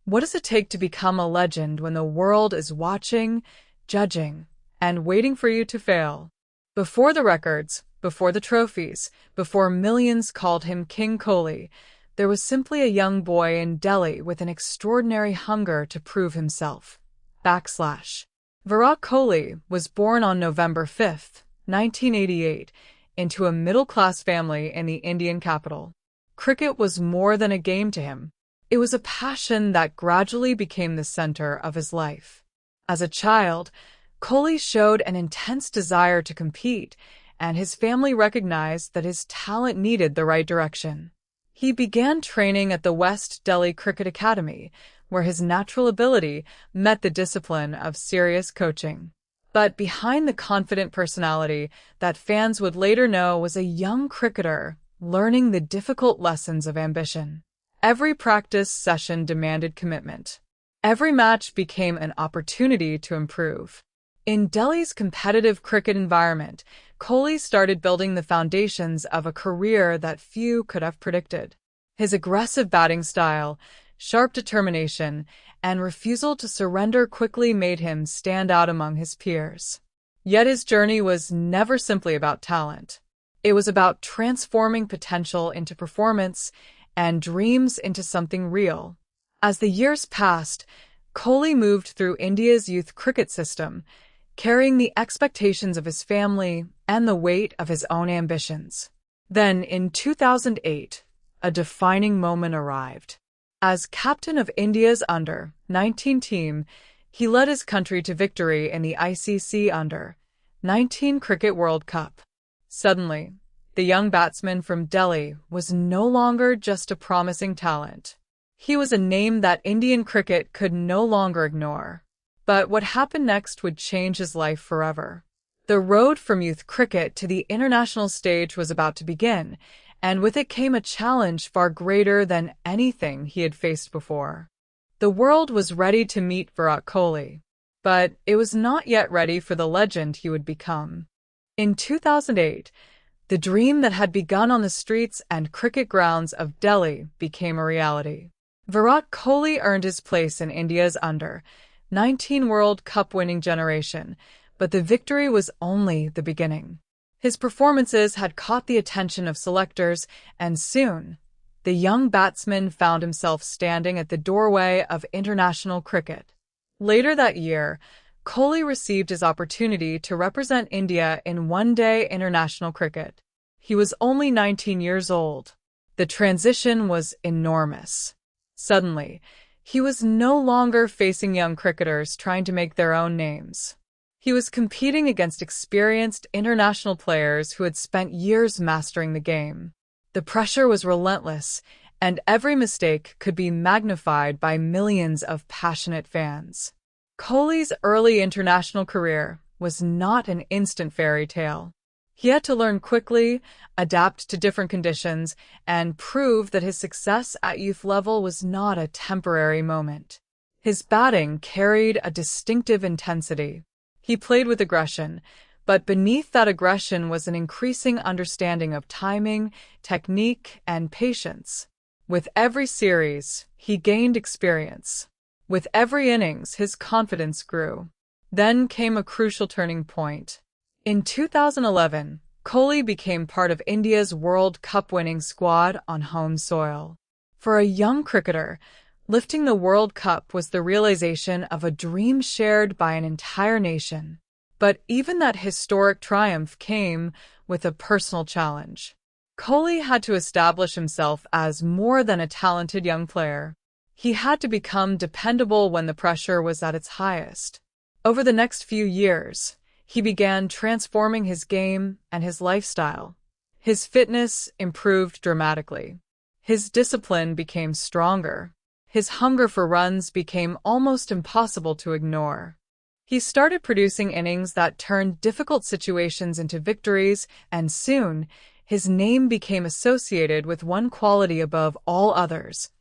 What does it take to become a legend when the world is watching, judging, and waiting for you to fail? Before the records, before the trophies, before millions called him King Kohli, there was simply a young boy in Delhi with an extraordinary hunger to prove himself. Virat Kohli was born on November 5th, 1988, into a middle-class family in the Indian capital. Cricket was more than a game to him. It was a passion that gradually became the center of his life. As a child, Kohli showed an intense desire to compete, and his family recognized that his talent needed the right direction. He began training at the West Delhi Cricket Academy, where his natural ability met the discipline of serious coaching. But behind the confident personality that fans would later know was a young cricketer learning the difficult lessons of ambition. Every practice session demanded commitment. Every match became an opportunity to improve. In Delhi's competitive cricket environment, Kohli started building the foundations of a career that few could have predicted. His aggressive batting style, sharp determination, and refusal to surrender quickly made him stand out among his peers. Yet his journey was never simply about talent. It was about transforming potential into performance and dreams into something real. As the years passed, Kohli moved through India's youth cricket system, carrying the expectations of his family and the weight of his own ambitions. Then, in 2008, a defining moment arrived. As captain of India's under-19 team, he led his country to victory in the ICC Under-19 Cricket World Cup. Suddenly, the young batsman from Delhi was no longer just a promising talent. He was a name that Indian cricket could no longer ignore. But what happened next would change his life forever. The road from youth cricket to the international stage was about to begin, and with it came a challenge far greater than anything he had faced before. The world was ready to meet Virat Kohli, but it was not yet ready for the legend he would become. In 2008, the dream that had begun on the streets and cricket grounds of Delhi became a reality. Virat Kohli earned his place in India's under-19 World Cup winning generation, but the victory was only the beginning. His performances had caught the attention of selectors, and soon, the young batsman found himself standing at the doorway of international cricket. Later that year, Kohli received his opportunity to represent India in one-day international cricket. He was only 19 years old. The transition was enormous. Suddenly, he was no longer facing young cricketers trying to make their own names. He was competing against experienced international players who had spent years mastering the game. The pressure was relentless, and every mistake could be magnified by millions of passionate fans. Kohli's early international career was not an instant fairy tale. He had to learn quickly, adapt to different conditions, and prove that his success at youth level was not a temporary moment. His batting carried a distinctive intensity. He played with aggression, but beneath that aggression was an increasing understanding of timing, technique, and patience. With every series, he gained experience. With every innings, his confidence grew. Then came a crucial turning point. In 2011, Kohli became part of India's World Cup winning squad on home soil. For a young cricketer, lifting the World Cup was the realization of a dream shared by an entire nation. But even that historic triumph came with a personal challenge. Kohli had to establish himself as more than a talented young player. He had to become dependable when the pressure was at its highest. Over the next few years, he began transforming his game and his lifestyle. His fitness improved dramatically. His discipline became stronger. His hunger for runs became almost impossible to ignore. He started producing innings that turned difficult situations into victories, and soon, his name became associated with one quality above all others: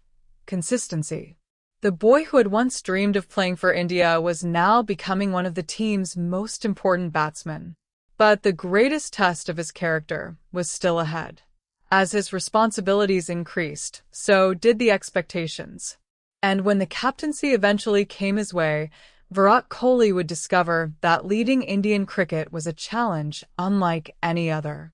consistency. The boy who had once dreamed of playing for India was now becoming one of the team's most important batsmen. But the greatest test of his character was still ahead. As his responsibilities increased, so did the expectations. And when the captaincy eventually came his way, Virat Kohli would discover that leading Indian cricket was a challenge unlike any other.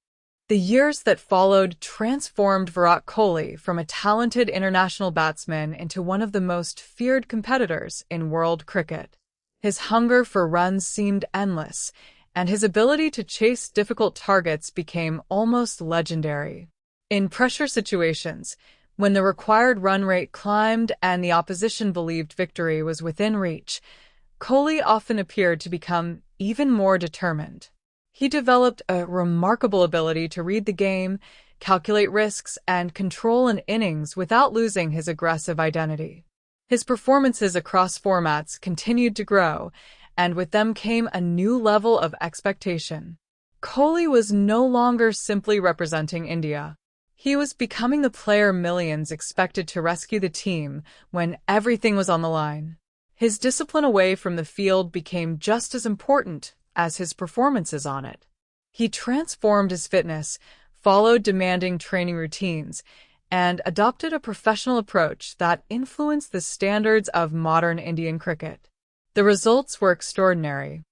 The years that followed transformed Virat Kohli from a talented international batsman into one of the most feared competitors in world cricket. His hunger for runs seemed endless, and his ability to chase difficult targets became almost legendary. In pressure situations, when the required run rate climbed and the opposition believed victory was within reach, Kohli often appeared to become even more determined. He developed a remarkable ability to read the game, calculate risks, and control an innings without losing his aggressive identity. His performances across formats continued to grow, and with them came a new level of expectation. Kohli was no longer simply representing India. He was becoming the player millions expected to rescue the team when everything was on the line. His discipline away from the field became just as important as his performances on it. He transformed his fitness, followed demanding training routines, and adopted a professional approach that influenced the standards of modern Indian cricket. The results were extraordinary.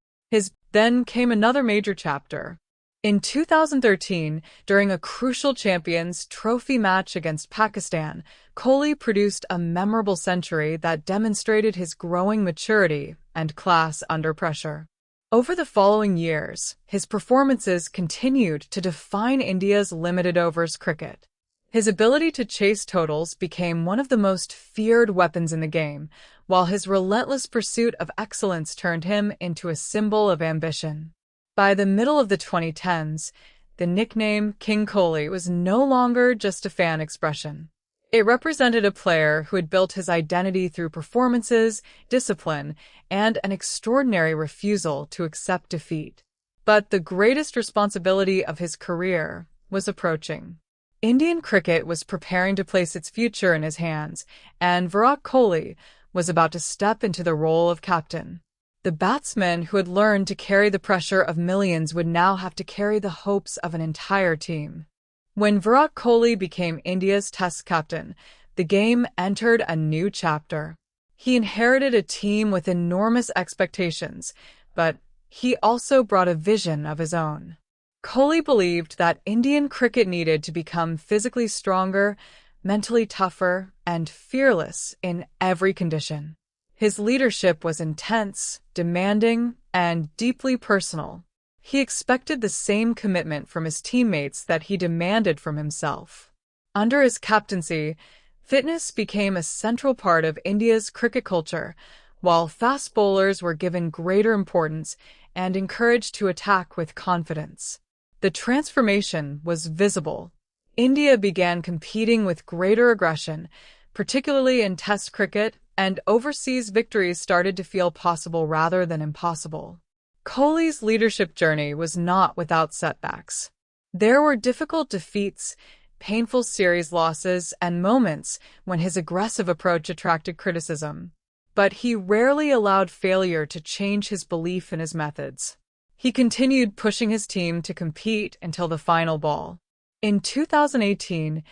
Then came another major chapter. In 2013, during a crucial Champions Trophy match against Pakistan, Kohli produced a memorable century that demonstrated his growing maturity and class under pressure. Over the following years, his performances continued to define India's limited overs cricket. His ability to chase totals became one of the most feared weapons in the game, while his relentless pursuit of excellence turned him into a symbol of ambition. By the middle of the 2010s, the nickname King Kohli was no longer just a fan expression. It represented a player who had built his identity through performances, discipline, and an extraordinary refusal to accept defeat. But the greatest responsibility of his career was approaching. Indian cricket was preparing to place its future in his hands, and Virat Kohli was about to step into the role of captain. The batsman who had learned to carry the pressure of millions would now have to carry the hopes of an entire team. When Virat Kohli became India's Test captain, the game entered a new chapter. He inherited a team with enormous expectations, but he also brought a vision of his own. Kohli believed that Indian cricket needed to become physically stronger, mentally tougher, and fearless in every condition. His leadership was intense, demanding, and deeply personal. He expected the same commitment from his teammates that he demanded from himself. Under his captaincy, fitness became a central part of India's cricket culture, while fast bowlers were given greater importance and encouraged to attack with confidence. The transformation was visible. India began competing with greater aggression, particularly in Test cricket, and overseas victories started to feel possible rather than impossible. Kohli's leadership journey was not without setbacks. There were difficult defeats, painful series losses, and moments when his aggressive approach attracted criticism. But he rarely allowed failure to change his belief in his methods. He continued pushing his team to compete until the final ball. In 2018,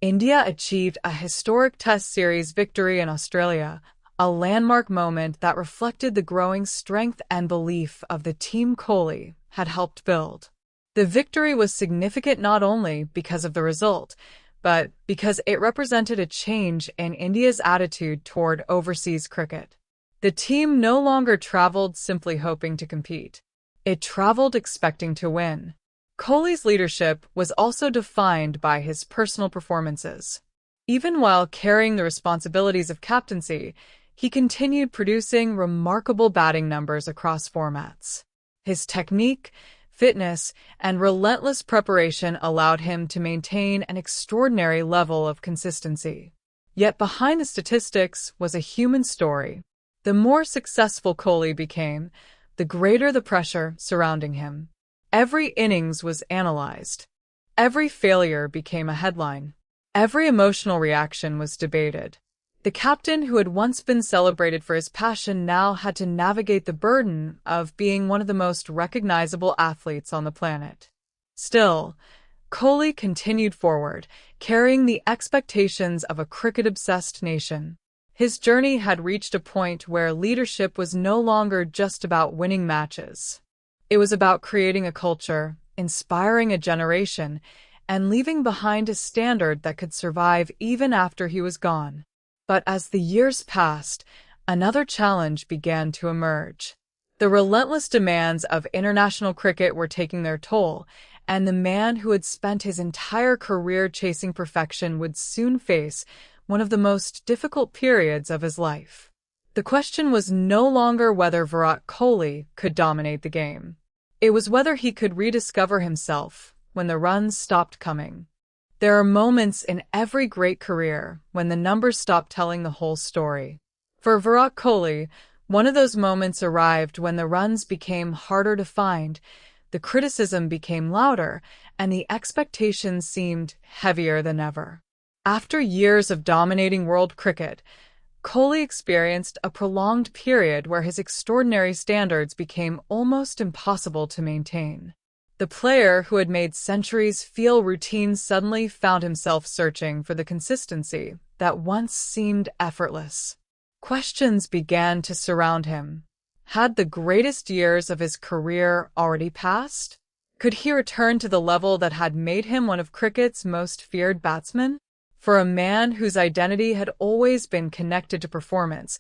India achieved a historic Test series victory in Australia, a landmark moment that reflected the growing strength and belief of the team Kohli had helped build. The victory was significant not only because of the result, but because it represented a change in India's attitude toward overseas cricket. The team no longer traveled simply hoping to compete. It traveled expecting to win. Kohli's leadership was also defined by his personal performances. Even while carrying the responsibilities of captaincy, he continued producing remarkable batting numbers across formats. His technique, fitness, and relentless preparation allowed him to maintain an extraordinary level of consistency. Yet behind the statistics was a human story. The more successful Kohli became, the greater the pressure surrounding him. Every innings was analyzed. Every failure became a headline. Every emotional reaction was debated. The captain who had once been celebrated for his passion now had to navigate the burden of being one of the most recognizable athletes on the planet. Still, Kohli continued forward, carrying the expectations of a cricket-obsessed nation. His journey had reached a point where leadership was no longer just about winning matches. It was about creating a culture, inspiring a generation, and leaving behind a standard that could survive even after he was gone. But as the years passed, another challenge began to emerge. The relentless demands of international cricket were taking their toll, and the man who had spent his entire career chasing perfection would soon face one of the most difficult periods of his life. The question was no longer whether Virat Kohli could dominate the game. It was whether he could rediscover himself when the runs stopped coming. There are moments in every great career when the numbers stop telling the whole story. For Virat Kohli, one of those moments arrived when the runs became harder to find, the criticism became louder, and the expectations seemed heavier than ever. After years of dominating world cricket, Kohli experienced a prolonged period where his extraordinary standards became almost impossible to maintain. The player who had made centuries feel routine suddenly found himself searching for the consistency that once seemed effortless. Questions began to surround him. Had the greatest years of his career already passed? Could he return to the level that had made him one of cricket's most feared batsmen? For a man whose identity had always been connected to performance,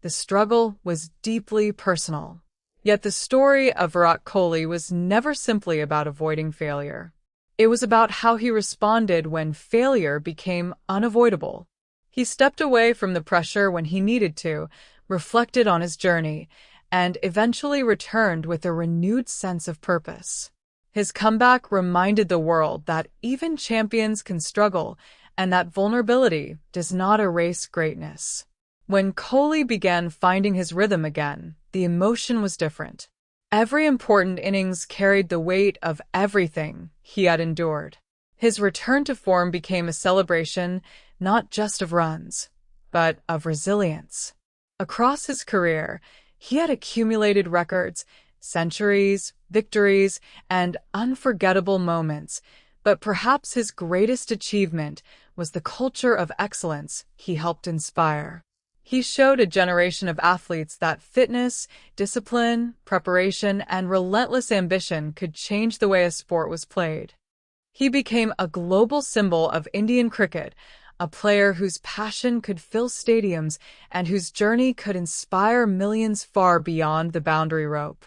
the struggle was deeply personal. Yet the story of Virat Kohli was never simply about avoiding failure. It was about how he responded when failure became unavoidable. He stepped away from the pressure when he needed to, reflected on his journey, and eventually returned with a renewed sense of purpose. His comeback reminded the world that even champions can struggle, and that vulnerability does not erase greatness. When Kohli began finding his rhythm again, the emotion was different. Every important innings carried the weight of everything he had endured. His return to form became a celebration not just of runs, but of resilience. Across his career, he had accumulated records, centuries, victories, and unforgettable moments, but perhaps his greatest achievement was the culture of excellence he helped inspire. He showed a generation of athletes that fitness, discipline, preparation, and relentless ambition could change the way a sport was played. He became a global symbol of Indian cricket, a player whose passion could fill stadiums and whose journey could inspire millions far beyond the boundary rope.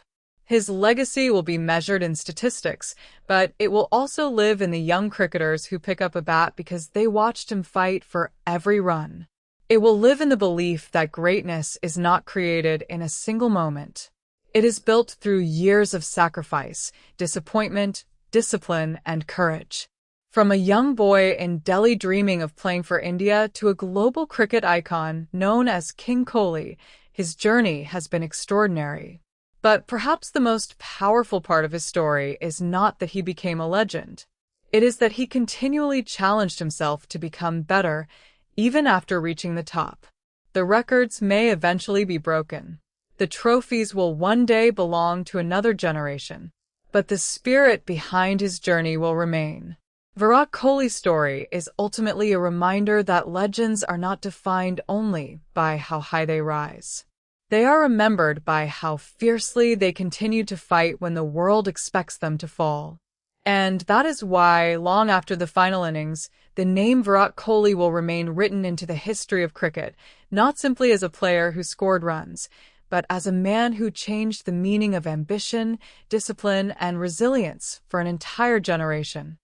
His legacy will be measured in statistics, but it will also live in the young cricketers who pick up a bat because they watched him fight for every run. It will live in the belief that greatness is not created in a single moment. It is built through years of sacrifice, disappointment, discipline, and courage. From a young boy in Delhi dreaming of playing for India to a global cricket icon known as King Kohli, his journey has been extraordinary. But perhaps the most powerful part of his story is not that he became a legend. It is that he continually challenged himself to become better, even after reaching the top. The records may eventually be broken. The trophies will one day belong to another generation. But the spirit behind his journey will remain. Virat Kohli's story is ultimately a reminder that legends are not defined only by how high they rise. They are remembered by how fiercely they continue to fight when the world expects them to fall. And that is why, long after the final innings, the name Virat Kohli will remain written into the history of cricket, not simply as a player who scored runs, but as a man who changed the meaning of ambition, discipline, and resilience for an entire generation.